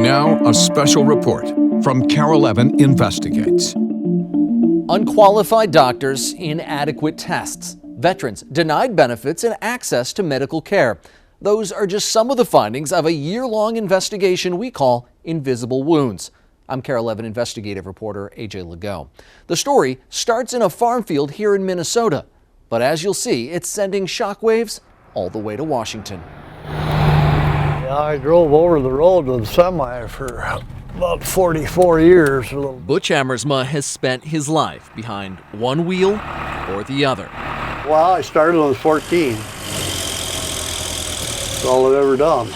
Now, a special report from Carol Evan Investigates. Unqualified doctors, inadequate tests, veterans denied benefits and access to medical care. Those are just some of the findings of a year-long investigation we call Invisible Wounds. I'm Carol Evan investigative reporter AJ Legault. The story starts in a farm field here in Minnesota, but as you'll see, it's sending shockwaves all the way to Washington. Yeah, I drove over the road with a semi for about 44 years. Butch Amersma has spent his life behind one wheel or the other. Well, I started when I was 14. That's all I've ever done.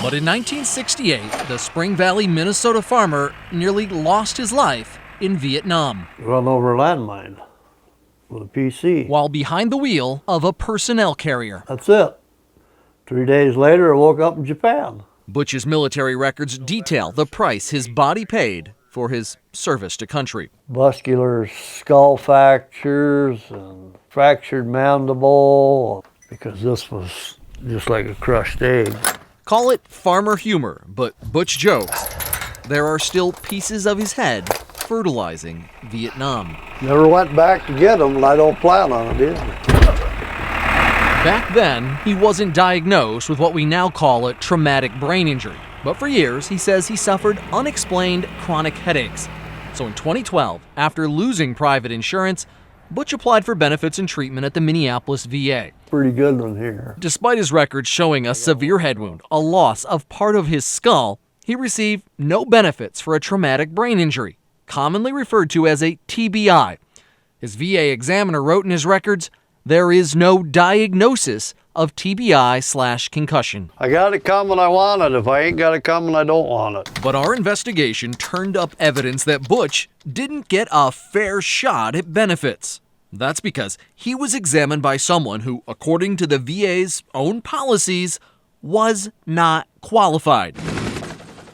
But in 1968, the Spring Valley, Minnesota farmer nearly lost his life in Vietnam. Run over a landmine with a PC. While behind the wheel of a personnel carrier. That's it. 3 days later, I woke up in Japan. Butch's military records detail the price his body paid for his service to country. Muscular skull fractures and fractured mandible, because this was just like a crushed egg. Call it farmer humor, but Butch jokes there are still pieces of his head fertilizing Vietnam. Never went back to get them, and I don't plan on it either. Back then, he wasn't diagnosed with what we now call a traumatic brain injury. But for years, he says he suffered unexplained chronic headaches. So in 2012, after losing private insurance, Butch applied for benefits and treatment at the Minneapolis VA. Pretty good one here. Despite his records showing a severe head wound, a loss of part of his skull, he received no benefits for a traumatic brain injury, commonly referred to as a TBI. His VA examiner wrote in his records, there is no diagnosis of TBI/concussion. I got it coming, I want it. If I ain't got it coming, I don't want it. But our investigation turned up evidence that Butch didn't get a fair shot at benefits. That's because he was examined by someone who, according to the VA's own policies, was not qualified.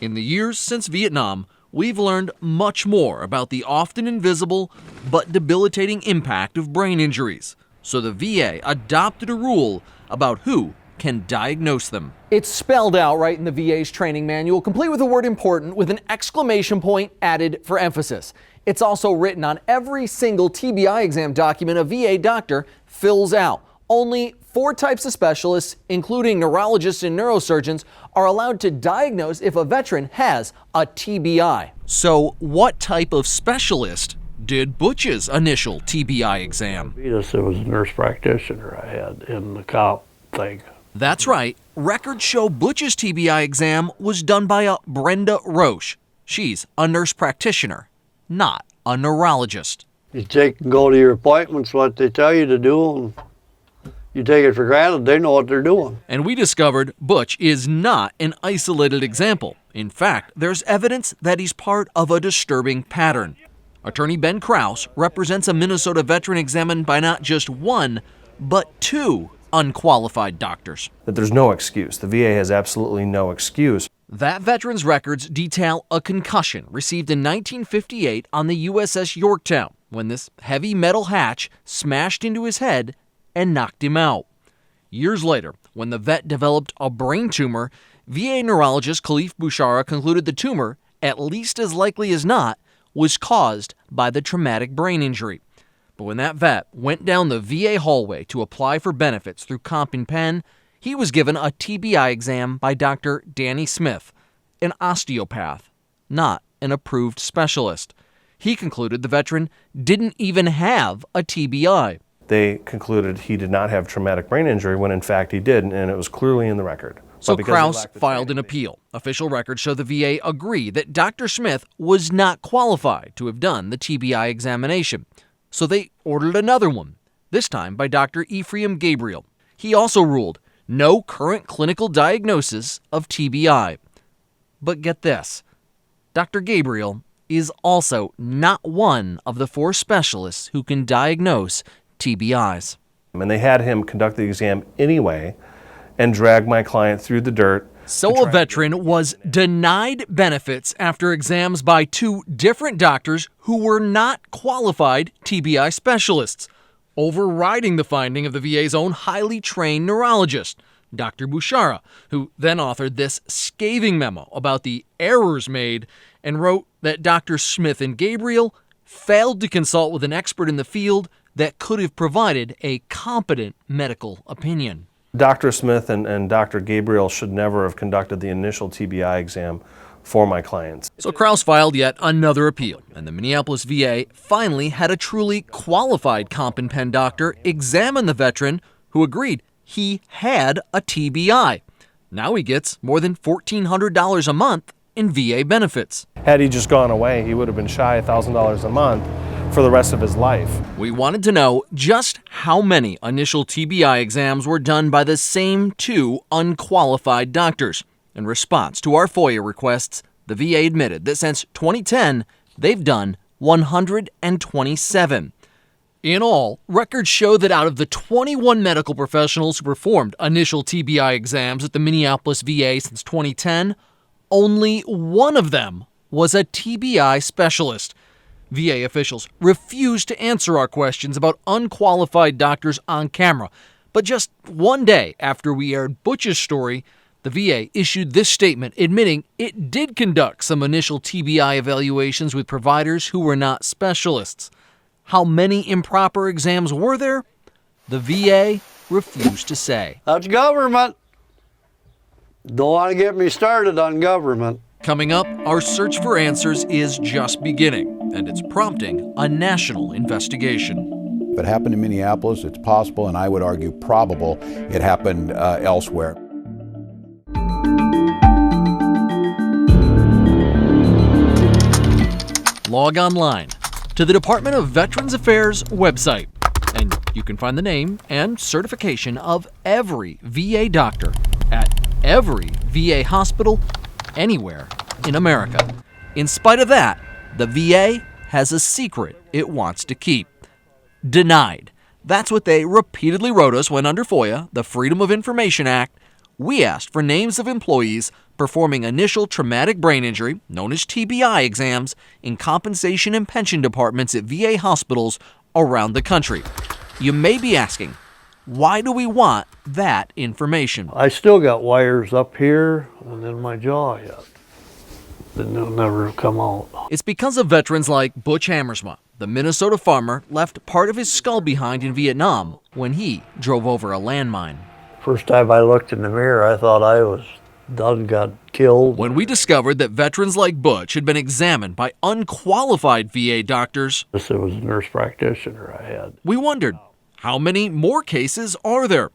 In the years since Vietnam, we've learned much more about the often invisible but debilitating impact of brain injuries. So the VA adopted a rule about who can diagnose them. It's spelled out right in the VA's training manual, complete with the word important with an exclamation point added for emphasis. It's also written on every single TBI exam document a VA doctor fills out. Only 4 types of specialists, including neurologists and neurosurgeons, are allowed to diagnose if a veteran has a TBI. So what type of specialist did Butch's initial TBI exam? It was a nurse practitioner I had in the cop thing. That's right. Records show Butch's TBI exam was done by a Brenda Roche. She's a nurse practitioner, not a neurologist. You take and go to your appointments, what they tell you to do, and you take it for granted they know what they're doing. And we discovered Butch is not an isolated example. In fact, there's evidence that he's part of a disturbing pattern. Attorney Ben Krause represents a Minnesota veteran examined by not just one, but 2 unqualified doctors. That there's no excuse. The VA has absolutely no excuse. That veteran's records detail a concussion received in 1958 on the USS Yorktown when this heavy metal hatch smashed into his head and knocked him out. Years later, when the vet developed a brain tumor, VA neurologist Khalif Bouchara concluded the tumor, at least as likely as not, was caused by the traumatic brain injury. But when that vet went down the VA hallway to apply for benefits through Comp and Pen, he was given a TBI exam by Dr. Danny Smith, an osteopath, not an approved specialist. He concluded the veteran didn't even have a TBI. They concluded he did not have traumatic brain injury when in fact he did, and it was clearly in the record. So Krause filed an appeal. Official records show the VA agree that Dr. Smith was not qualified to have done the TBI examination. So they ordered another one, this time by Dr. Ephraim Gabriel. He also ruled no current clinical diagnosis of TBI. But get this, Dr. Gabriel is also not one of the 4 specialists who can diagnose TBIs. And they had him conduct the exam anyway and drag my client through the dirt. So a veteran was denied benefits after exams by 2 different doctors who were not qualified TBI specialists, overriding the finding of the VA's own highly trained neurologist. Dr. Bouchara, who then authored this scathing memo about the errors made and wrote that Dr. Smith and Gabriel failed to consult with an expert in the field that could have provided a competent medical opinion. Dr. Smith and Dr. Gabriel should never have conducted the initial TBI exam for my clients. So Kraus filed yet another appeal, and the Minneapolis VA finally had a truly qualified comp and pen doctor examine the veteran who agreed he had a TBI. Now he gets more than $1,400 a month in VA benefits. Had he just gone away, he would have been shy $1,000 a month for the rest of his life. We wanted to know just how many initial TBI exams were done by the same two unqualified doctors. In response to our FOIA requests, the VA admitted that since 2010, they've done 127. In all, records show that out of the 21 medical professionals who performed initial TBI exams at the Minneapolis VA since 2010, only one of them was a TBI specialist. VA officials refused to answer our questions about unqualified doctors on camera. But just one day after we aired Butch's story, the VA issued this statement admitting it did conduct some initial TBI evaluations with providers who were not specialists. How many improper exams were there? The VA refused to say. That's government. Don't want to get me started on government. Coming up, our search for answers is just beginning, and it's prompting a national investigation. If it happened in Minneapolis, it's possible, and I would argue probable, it happened elsewhere. Log online to the Department of Veterans Affairs website, and you can find the name and certification of every VA doctor at every VA hospital anywhere in America. In spite of that, the VA has a secret it wants to keep. Denied. That's what they repeatedly wrote us when under FOIA, the Freedom of Information Act, we asked for names of employees performing initial traumatic brain injury, known as TBI exams, in compensation and pension departments at VA hospitals around the country. You may be asking, why do we want that information? I still got wires up here and in my jaw yet. They'll never come out. It's because of veterans like Butch Hammersma. The Minnesota farmer left part of his skull behind in Vietnam when he drove over a landmine. First time I looked in the mirror, I thought I was done, got killed. When we discovered that veterans like Butch had been examined by unqualified VA doctors, This was a nurse practitioner I had. we wondered, how many more cases are there?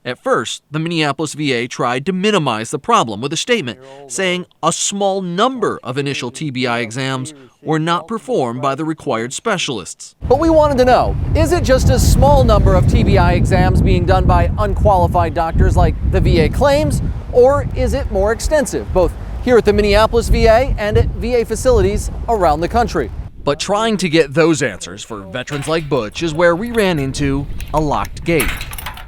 At first, the Minneapolis VA tried to minimize the problem with a statement saying a small number of initial TBI exams were not performed by the required specialists. But we wanted to know, is it just a small number of TBI exams being done by unqualified doctors like the VA claims, or is it more extensive, both here at the Minneapolis VA and at VA facilities around the country? But trying to get those answers for veterans like Butch is where we ran into a locked gate.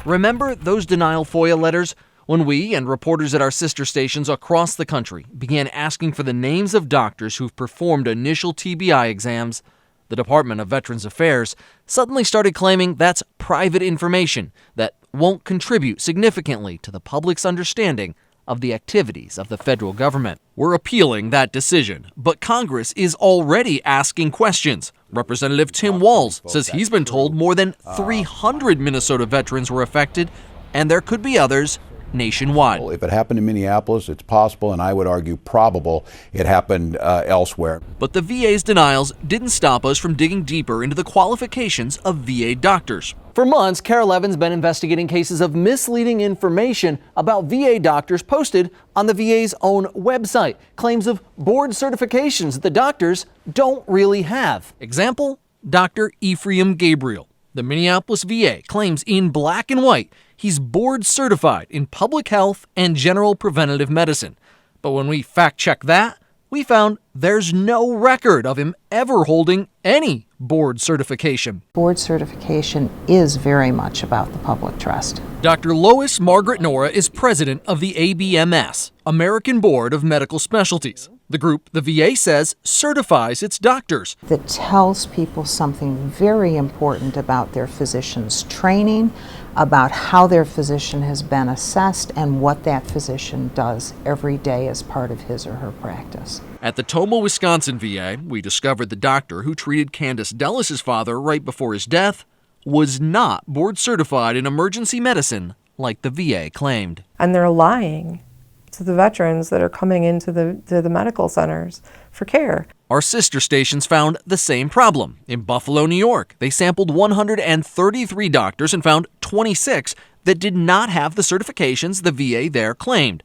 Remember those denial FOIA letters when we and reporters at our sister stations across the country began asking for the names of doctors who've performed initial TBI exams? The Department of Veterans Affairs suddenly started claiming that's private information that won't contribute significantly to the public's understanding of the activities of the federal government. We're appealing that decision, but Congress is already asking questions. Representative Tim Walz says he's been told more than 300 Minnesota veterans were affected, and there could be others nationwide. If it happened in Minneapolis, it's possible, and I would argue probable, it happened elsewhere. But the VA's denials didn't stop us from digging deeper into the qualifications of VA doctors. For months, Carol Evan's been investigating cases of misleading information about VA doctors posted on the VA's own website. Claims of board certifications that the doctors don't really have. Example, Dr. Ephraim Gabriel. The Minneapolis VA claims in black and white he's board certified in public health and general preventative medicine. But when we fact-checked that, we found there's no record of him ever holding any board certification. Board certification is very much about the public trust. Dr. Lois Margaret Nora is president of the ABMS, American Board of Medical Specialties, the group the VA says certifies its doctors. That tells people something very important about their physician's training, about how their physician has been assessed and what that physician does every day as part of his or her practice. At the Tomah, Wisconsin VA, we discovered the doctor who treated Candace Dellis's father right before his death was not board certified in emergency medicine like the VA claimed. And they're lying to the veterans that are coming into the medical centers for care. Our sister stations found the same problem. In Buffalo, New York, they sampled 133 doctors and found 26 that did not have the certifications the VA there claimed.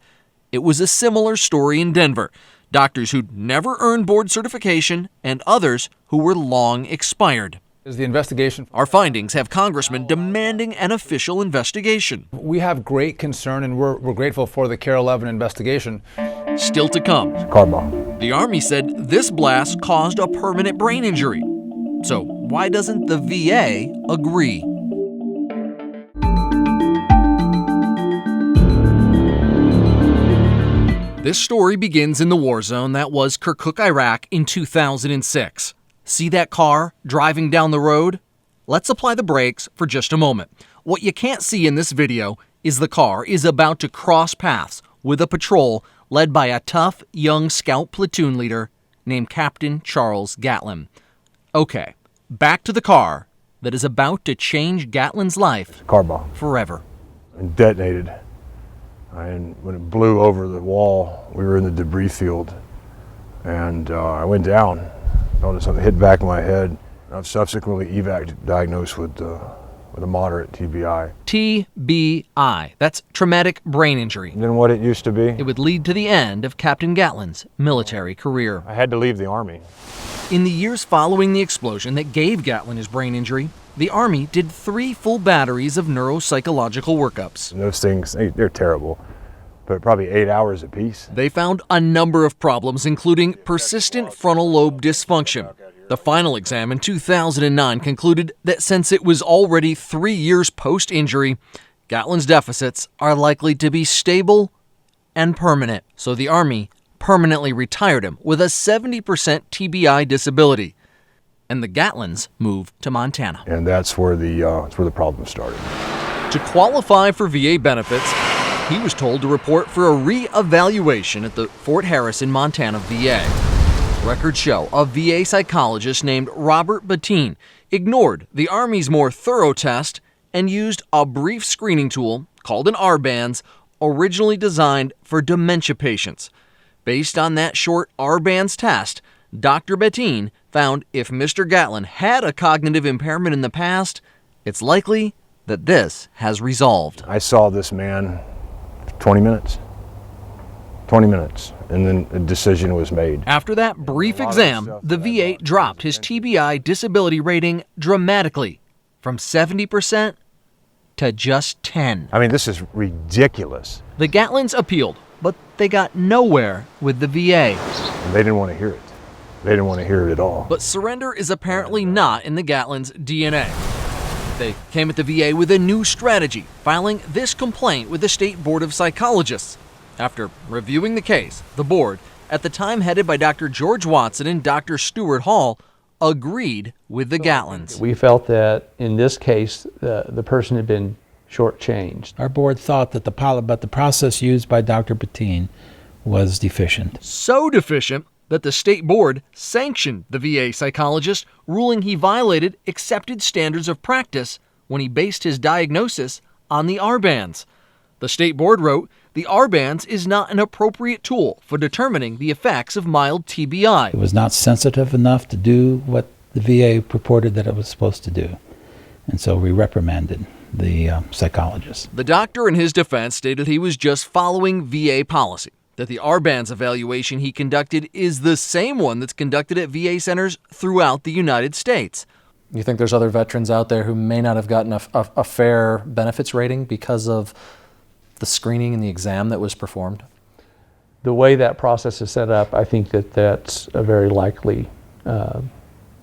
It was a similar story in Denver. Doctors who'd never earned board certification and others who were long expired. Is the investigation. Our findings have congressmen demanding an official investigation. We have great concern, and we're grateful for the Care 11 investigation. Still to come. Car bomb. The Army said this blast caused a permanent brain injury. So why doesn't the VA agree? This story begins in the war zone that was Kirkuk, Iraq in 2006. See that car driving down the road? Let's apply the brakes for just a moment. What you can't see in this video is the car is about to cross paths with a patrol led by a tough young scout platoon leader named Captain Charles Gatlin. Okay, back to the car that is about to change Gatlin's life car bomb. Forever. And detonated. And when it blew over the wall, we were in the debris field. And I went down. Noticed something hit the back of my head. I've subsequently diagnosed with a moderate TBI. TBI, that's traumatic brain injury. Than what it used to be. It would lead to the end of Captain Gatlin's military career. I had to leave the Army. In the years following the explosion that gave Gatlin his brain injury, the Army did 3 full batteries of neuropsychological workups. And those things, they're terrible. But probably 8 hours apiece. They found a number of problems, including persistent frontal lobe dysfunction. The final exam in 2009 concluded that since it was already 3 years post-injury, Gatlin's deficits are likely to be stable and permanent. So the Army permanently retired him with a 70% TBI disability. And the Gatlins moved to Montana. And that's where the problem started. To qualify for VA benefits, he was told to report for a re-evaluation at the Fort Harrison, Montana VA. Records show a VA psychologist named Robert Bettine ignored the Army's more thorough test and used a brief screening tool called an R-Bands, originally designed for dementia patients. Based on that short R-Bands test, Dr. Bettine found if Mr. Gatlin had a cognitive impairment in the past, it's likely that this has resolved. I saw this man 20 minutes, and then a decision was made. After that brief exam, the VA dropped his TBI disability rating dramatically from 70% to just 10. I mean, this is ridiculous. The Gatlins appealed, but they got nowhere with the VA. And they didn't want to hear it. They didn't want to hear it at all. But surrender is apparently not in the Gatlins' DNA. They came at the VA with a new strategy, filing this complaint with the State Board of Psychologists. After reviewing the case, the board, at the time headed by Dr. George Watson and Dr. Stuart Hall, agreed with the Gatlins. We felt that in this case, the person had been shortchanged. Our board thought that the process used by Dr. Bettine was deficient. So deficient that the state board sanctioned the VA psychologist, ruling he violated accepted standards of practice when he based his diagnosis on the R-Bands. The state board wrote, the R-Bands is not an appropriate tool for determining the effects of mild TBI. It was not sensitive enough to do what the VA purported that it was supposed to do. And so we reprimanded the psychologist. The doctor in his defense stated he was just following VA policy, that the R-Bands evaluation he conducted is the same one that's conducted at VA centers throughout the United States. You think there's other veterans out there who may not have gotten a fair benefits rating because of the screening and the exam that was performed? The way that process is set up, I think that that's a very likely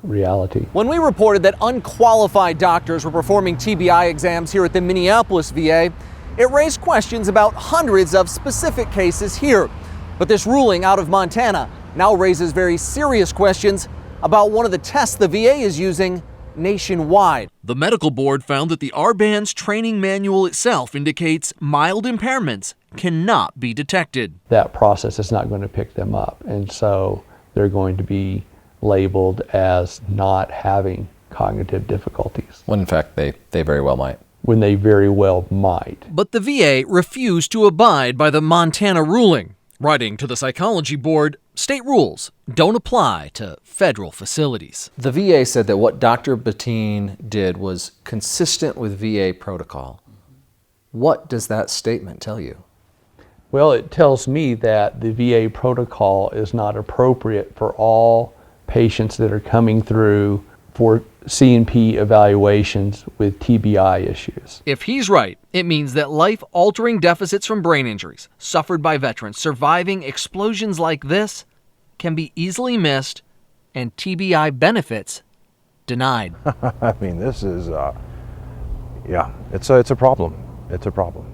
reality. When we reported that unqualified doctors were performing TBI exams here at the Minneapolis VA, it raised questions about hundreds of specific cases here. But this ruling out of Montana now raises very serious questions about one of the tests the VA is using nationwide. The medical board found that the R-Band's training manual itself indicates mild impairments cannot be detected. That process is not going to pick them up, and so they're going to be labeled as not having cognitive difficulties. When in fact they very well might. When they very well might. But the VA refused to abide by the Montana ruling, writing to the psychology board, state rules don't apply to federal facilities. The VA said that what Dr. Bettine did was consistent with VA protocol. What does that statement tell you? Well, it tells me that the VA protocol is not appropriate for all patients that are coming through for C&P evaluations with TBI issues. If he's right, it means that life-altering deficits from brain injuries suffered by veterans surviving explosions like this can be easily missed and TBI benefits denied. I mean, this is, yeah, it's a problem. It's a problem.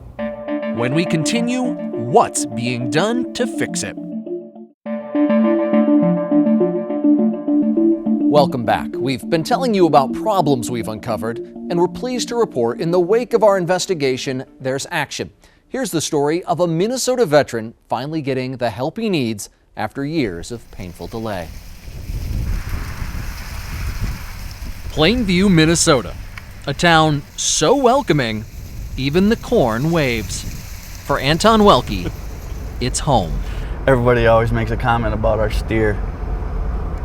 When we continue, what's being done to fix it? Welcome back. We've been telling you about problems we've uncovered, and we're pleased to report in the wake of our investigation, there's action. Here's the story of a Minnesota veteran finally getting the help he needs after years of painful delay. Plainview, Minnesota, a town so welcoming, even the corn waves. For Anton Welke, it's home. Everybody always makes a comment about our steer.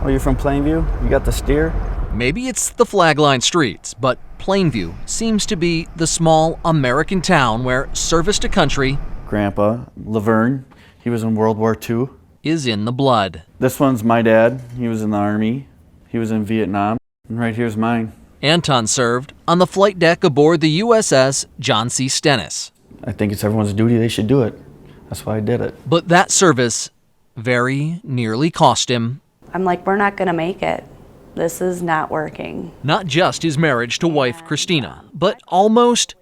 Oh, you're from Plainview? You got the steer? Maybe it's the flagline streets, but Plainview seems to be the small American town where service to country, Grandpa, Laverne, he was in World War II. Is in the blood. This one's my dad. He was in the Army. He was in Vietnam. And right here's mine. Anton served on the flight deck aboard the USS John C. Stennis. I think it's everyone's duty. They should do it. That's why I did it. But that service very nearly cost him. I'm like, we're not going to make it. This is not working. Not just his marriage to wife Christina, but almost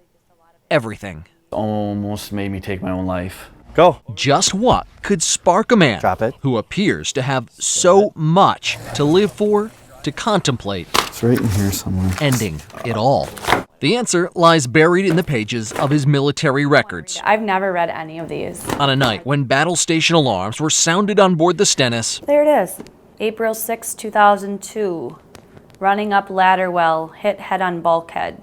everything. Almost made me take my own life. Go. Just what could spark a man who appears to have so much to live for, to contemplate, it's right in here somewhere, ending it all? The answer lies buried in the pages of his military records. I've never read any of these. On a night when battle station alarms were sounded on board the Stennis. There it is. April 6, 2002. Running up ladder well, hit head on bulkhead.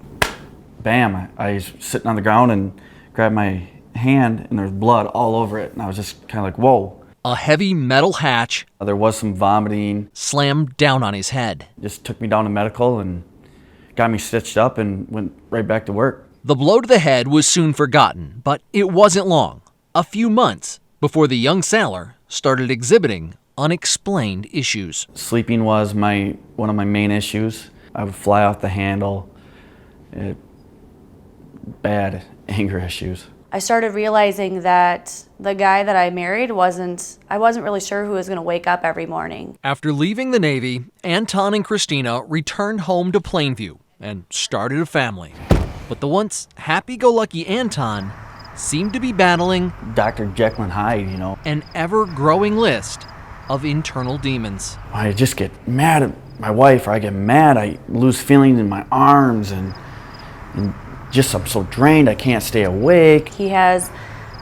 Bam, I was sitting on the ground and grabbed my hand and there's blood all over it. And I was just kind of like, whoa. A heavy metal hatch. There was some vomiting. Slammed down on his head. Just took me down to medical and got me stitched up and went right back to work. The blow to the head was soon forgotten, but it wasn't long. A few months before the young sailor started exhibiting unexplained issues. Sleeping was one of my main issues. I would fly off the handle. Bad anger issues. I started realizing that the guy that I married I wasn't really sure who was going to wake up every morning. After leaving the Navy, Anton and Christina returned home to Plainview and started a family. But the once happy-go-lucky Anton seemed to be battling Dr. Jekyll and Hyde, you know. An ever-growing list of internal demons. I just get mad at my wife, or I get mad, I lose feeling in my arms, and just I'm so drained, I can't stay awake. He has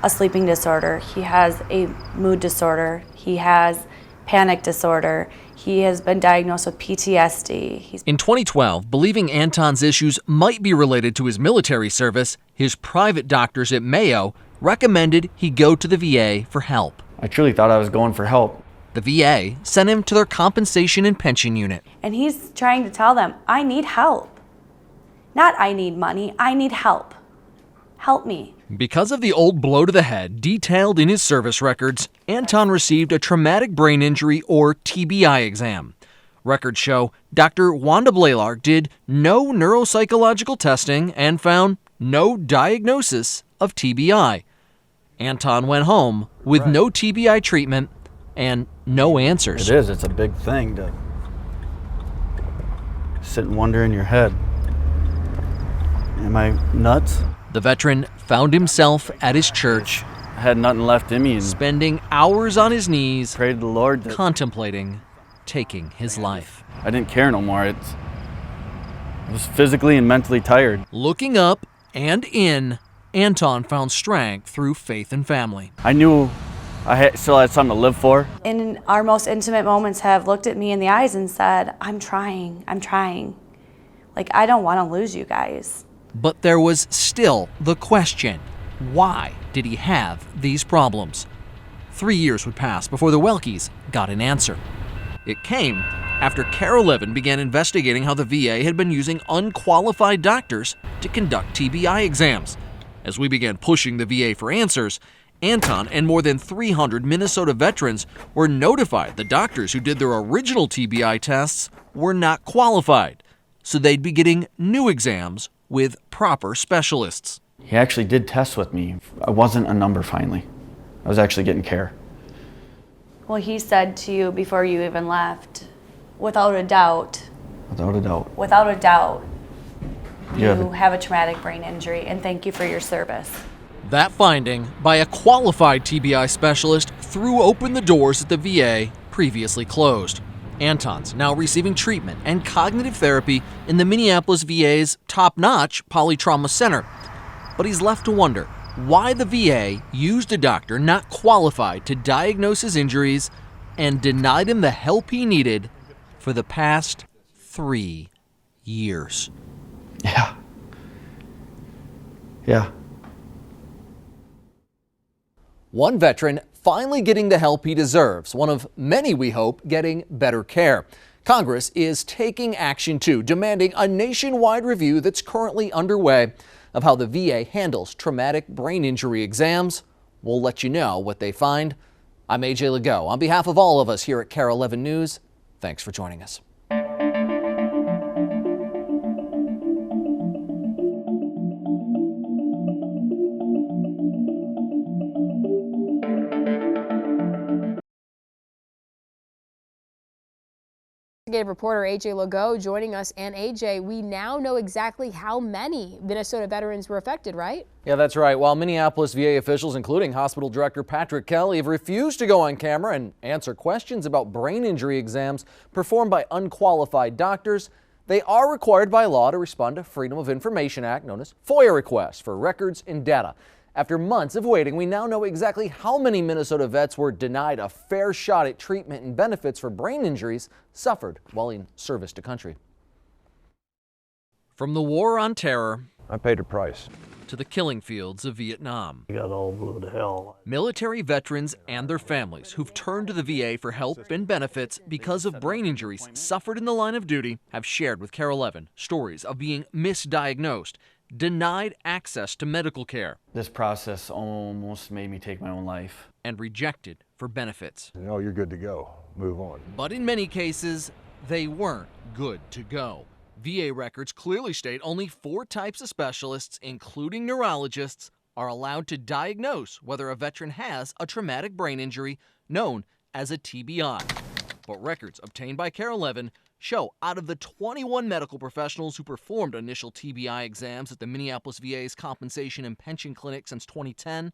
a sleeping disorder. He has a mood disorder. He has panic disorder. He has been diagnosed with PTSD. In 2012, believing Anton's issues might be related to his military service, his private doctors at Mayo recommended he go to the VA for help. I truly thought I was going for help. The VA sent him to their compensation and pension unit. And he's trying to tell them, I need help. Not I need money, I need help. Help me. Because of the old blow to the head detailed in his service records, Anton received a traumatic brain injury or TBI exam. Records show Dr. Wanda Blaylark did no neuropsychological testing and found no diagnosis of TBI. Anton went home with no TBI treatment and no answers. It is, it's a big thing to sit and wonder in your head. Am I nuts? The veteran found himself at his church. I had nothing left in me. And spending hours on his knees, prayed to the Lord, contemplating taking his life. I didn't care no more. I was physically and mentally tired. Looking up and in, Anton found strength through faith and family. I knew I still had something to live for. In our most intimate moments have looked at me in the eyes and said, I'm trying. Like, I don't want to lose you guys. But there was still the question, why did he have these problems? 3 years would pass before the Welkes got an answer. It came after KARE 11 began investigating how the VA had been using unqualified doctors to conduct TBI exams. As we began pushing the VA for answers, Anton and more than 300 Minnesota veterans were notified the doctors who did their original TBI tests were not qualified, so they'd be getting new exams with proper specialists. He actually did test with me. I wasn't a number finally. I was actually getting care. Well, he said to you before you even left, without a doubt, you have a traumatic brain injury, and thank you for your service. That finding by a qualified TBI specialist threw open the doors that the VA previously closed. Anton's now receiving treatment and cognitive therapy in the Minneapolis VA's top-notch polytrauma center. But he's left to wonder why the VA used a doctor not qualified to diagnose his injuries and denied him the help he needed for the past 3 years. Yeah. One veteran finally getting the help he deserves, one of many, we hope, getting better care. Congress is taking action too, demanding a nationwide review that's currently underway of how the VA handles traumatic brain injury exams. We'll let you know what they find. I'm AJ Legault. On behalf of all of us here at KARE 11 News, thanks for joining us. Reporter AJ Legault joining us. And AJ, we now know exactly how many Minnesota veterans were affected, right? Yeah, that's right. While Minneapolis VA officials, including Hospital Director Patrick Kelly, have refused to go on camera and answer questions about brain injury exams performed by unqualified doctors, they are required by law to respond to Freedom of Information Act, known as FOIA requests, for records and data. After months of waiting, we now know exactly how many Minnesota vets were denied a fair shot at treatment and benefits for brain injuries suffered while in service to country. From the war on terror, I paid a price, to the killing fields of Vietnam, He got all blew to hell. military veterans and their families who've turned to the VA for help and benefits because of brain injuries suffered in the line of duty have shared with KARE 11 stories of being misdiagnosed, denied access to medical care, This process almost made me take my own life. and rejected for benefits. No, you're good to go. Move on. But in many cases, they weren't good to go. VA records clearly state only 4 types of specialists, including neurologists, are allowed to diagnose whether a veteran has a traumatic brain injury known as a TBI. But records obtained by KARE 11 show out of the 21 medical professionals who performed initial TBI exams at the Minneapolis VA's compensation and pension clinic since 2010,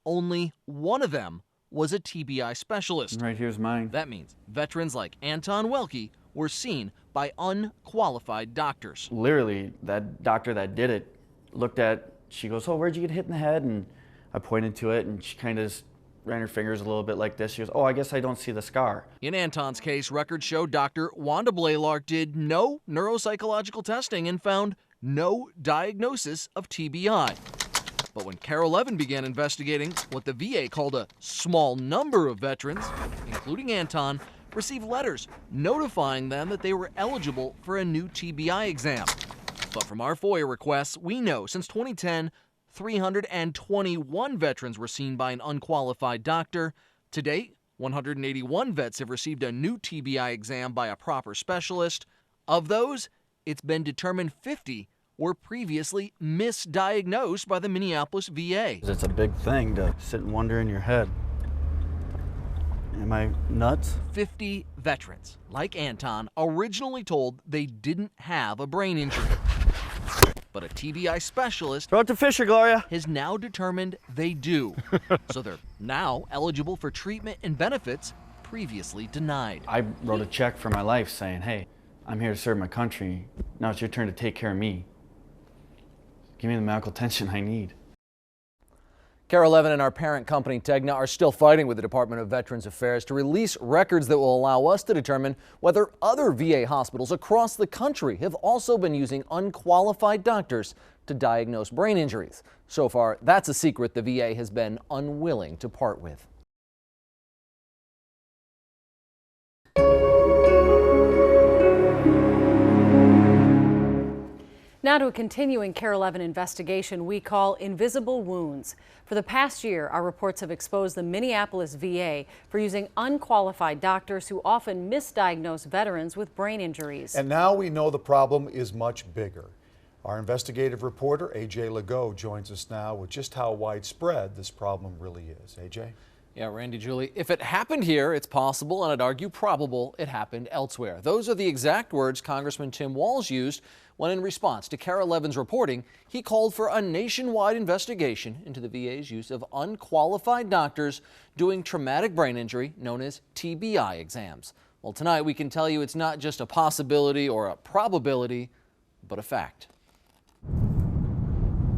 only one of them was a TBI specialist. Right here's mine. That means veterans like Anton Welke were seen by unqualified doctors. Literally, that doctor that did it looked at, she goes, oh, where'd you get hit in the head? And I pointed to it, and she kind of ran her fingers a little bit like this. She goes, oh, I guess I don't see the scar. In Anton's case, records show Dr. Wanda Blaylark did no neuropsychological testing and found no diagnosis of TBI. But when KARE 11 began investigating what the VA called a small number of veterans, including Anton, received letters notifying them that they were eligible for a new TBI exam. But from our FOIA requests, we know since 2010, 321 veterans were seen by an unqualified doctor. To date, 181 vets have received a new TBI exam by a proper specialist. Of those, it's been determined 50 were previously misdiagnosed by the Minneapolis VA. It's a big thing to sit and wonder in your head. Am I nuts? 50 veterans, like Anton, originally told they didn't have a brain injury. But a TBI specialist Throw it to Fisher, Gloria. has now determined they do. So they're now eligible for treatment and benefits previously denied. I wrote a check for my life saying, hey, I'm here to serve my country. Now it's your turn to take care of me. Give me the medical attention I need. KARE 11 and our parent company Tegna are still fighting with the Department of Veterans Affairs to release records that will allow us to determine whether other VA hospitals across the country have also been using unqualified doctors to diagnose brain injuries. So far, that's a secret the VA has been unwilling to part with. Now to a continuing KARE 11 investigation we call Invisible Wounds. For the past year, our reports have exposed the Minneapolis VA for using unqualified doctors who often misdiagnose veterans with brain injuries. And now we know the problem is much bigger. Our investigative reporter, AJ Legault, joins us now with just how widespread this problem really is. AJ? Yeah, Randy, Julie, if it happened here, it's possible, and I'd argue probable, it happened elsewhere. Those are the exact words Congressman Tim Walz used when, in response to KARE 11's reporting, he called for a nationwide investigation into the VA's use of unqualified doctors doing traumatic brain injury, known as TBI exams. Well, tonight we can tell you it's not just a possibility or a probability, but a fact.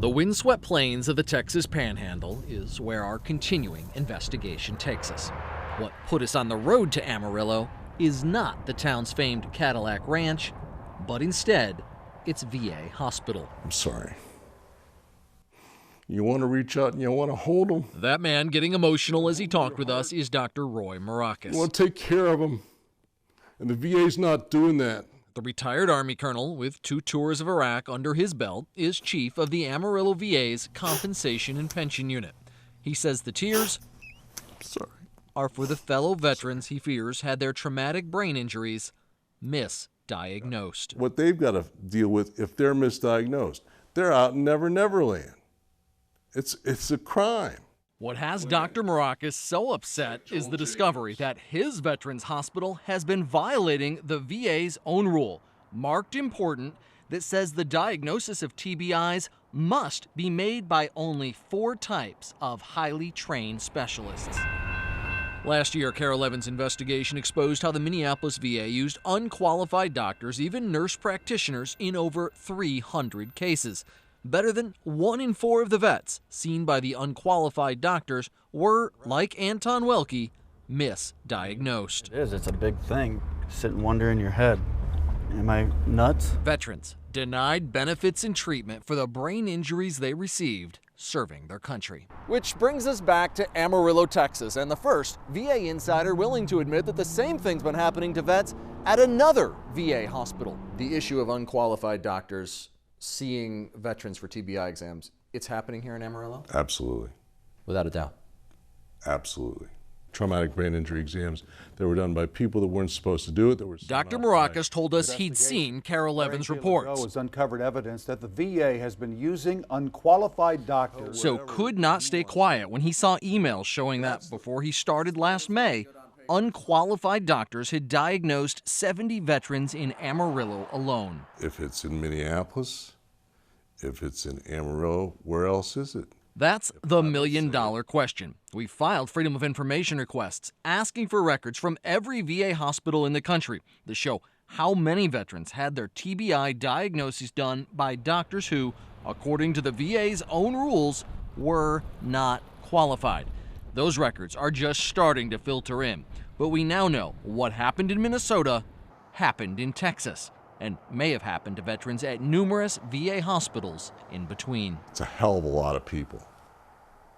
The windswept plains of the Texas Panhandle is where our continuing investigation takes us. What put us on the road to Amarillo is not the town's famed Cadillac Ranch, but instead its VA hospital. I'm sorry. You want to reach out and you want to hold them. That man getting emotional as he talked with us is Dr. Roy Maracas. You want to take care of them, and the VA's not doing that. The retired Army colonel with 2 tours of Iraq under his belt is chief of the Amarillo VA's Compensation and Pension Unit. He says the tears are for the fellow veterans he fears had their traumatic brain injuries misdiagnosed. What they've got to deal with if they're misdiagnosed, they're out in Never Never Land. It's a crime. What has Dr. Maracas so upset is the discovery that his veterans hospital has been violating the VA's own rule, marked important, that says the diagnosis of TBIs must be made by only 4 types of highly trained specialists. Last year, KARE 11's investigation exposed how the Minneapolis VA used unqualified doctors, even nurse practitioners, in over 300 cases. Better than 1 in 4 of the vets seen by the unqualified doctors were, like Anton Welke, misdiagnosed. It is. It's a big thing. Sit and wonder in your head. Am I nuts? Veterans denied benefits and treatment for the brain injuries they received serving their country. Which brings us back to Amarillo, Texas, and the first VA insider willing to admit that the same thing's been happening to vets at another VA hospital. The issue of unqualified doctors seeing veterans for TBI exams, it's happening here in Amarillo? Absolutely. Without a doubt. Absolutely. Traumatic brain injury exams that were done by people that weren't supposed to do it. Dr. Maracas told us he'd seen KARE 11's reports. Has uncovered evidence that the VA has been using unqualified doctors. So could not stay quiet when he saw emails showing that before he started last May, unqualified doctors had diagnosed 70 veterans in Amarillo alone. If it's in Minneapolis, if it's in Amarillo, where else is it? That's the million-dollar question. We filed Freedom of Information requests asking for records from every VA hospital in the country to show how many veterans had their TBI diagnoses done by doctors who, according to the VA's own rules, were not qualified. Those records are just starting to filter in, but we now know what happened in Minnesota happened in Texas and may have happened to veterans at numerous VA hospitals in between. It's a hell of a lot of people.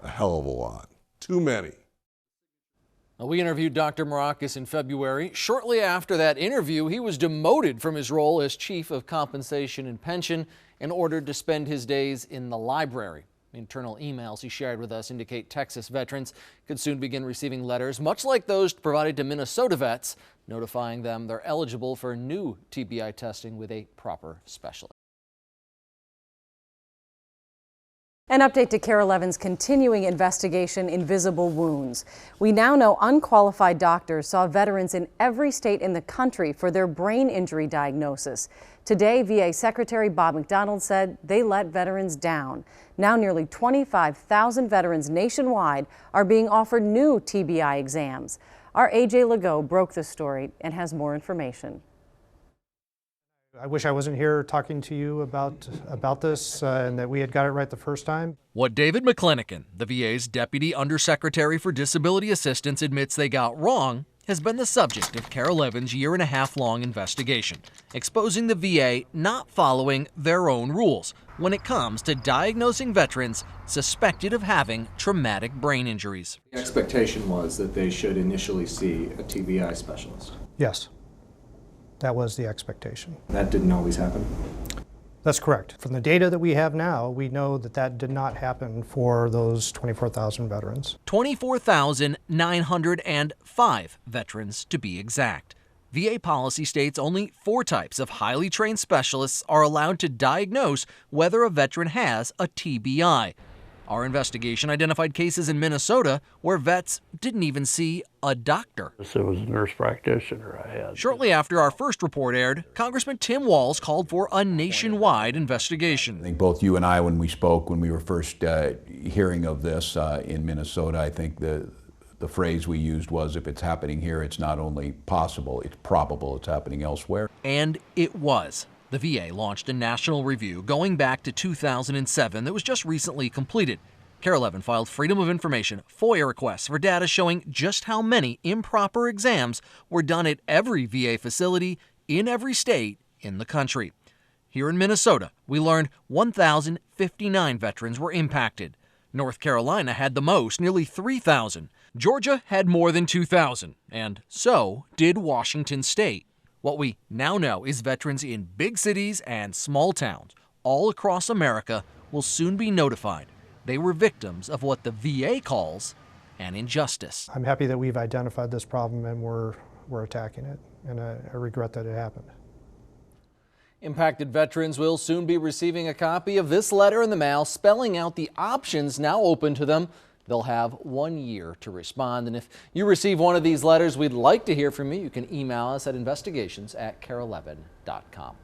A hell of a lot. Too many. We interviewed Dr. Maracas in February. Shortly after that interview, he was demoted from his role as Chief of Compensation and Pension and ordered to spend his days in the library. Internal emails he shared with us indicate Texas veterans could soon begin receiving letters, much like those provided to Minnesota vets, notifying them they're eligible for new TBI testing with a proper specialist. An update to KARE 11's continuing investigation, Invisible Wounds. We now know unqualified doctors saw veterans in every state in the country for their brain injury diagnosis. Today, VA Secretary Bob McDonald said they let veterans down. Now nearly 25,000 veterans nationwide are being offered new TBI exams. Our AJ Legault broke the story and has more information. I wish I wasn't here talking to you about this and that we had got it right the first time. What David McClinican, the VA's Deputy Undersecretary for Disability Assistance, admits they got wrong has been the subject of Carol Evans' year-and-a-half-long investigation, exposing the VA not following their own rules when it comes to diagnosing veterans suspected of having traumatic brain injuries. The expectation was that they should initially see a TBI specialist. Yes, that was the expectation. That didn't always happen. That's correct. From the data that we have now, we know that that did not happen for those 24,000 veterans. 24,905 veterans to be exact. VA policy states only 4 types of highly trained specialists are allowed to diagnose whether a veteran has a TBI. Our investigation identified cases in Minnesota where vets didn't even see a doctor. It was a nurse practitioner I had. Shortly after our first report aired, Congressman Tim Walz called for a nationwide investigation. I think both you and I, when we spoke, when we were first hearing of this in Minnesota, I think the phrase we used was, if it's happening here, it's not only possible, it's probable it's happening elsewhere. And it was. The VA launched a national review going back to 2007 that was just recently completed. Carol Evans filed Freedom of Information FOIA requests for data showing just how many improper exams were done at every VA facility in every state in the country. Here in Minnesota, we learned 1,059 veterans were impacted. North Carolina had the most, nearly 3,000. Georgia had more than 2,000, and so did Washington State. What we now know is veterans in big cities and small towns all across America will soon be notified they were victims of what the VA calls an injustice. I'm happy that we've identified this problem and we're attacking it, and I regret that it happened. Impacted veterans will soon be receiving a copy of this letter in the mail spelling out the options now open to them. They'll have 1 year to respond. And if you receive one of these letters, we'd like to hear from you. You can email us at investigations@carol11.com.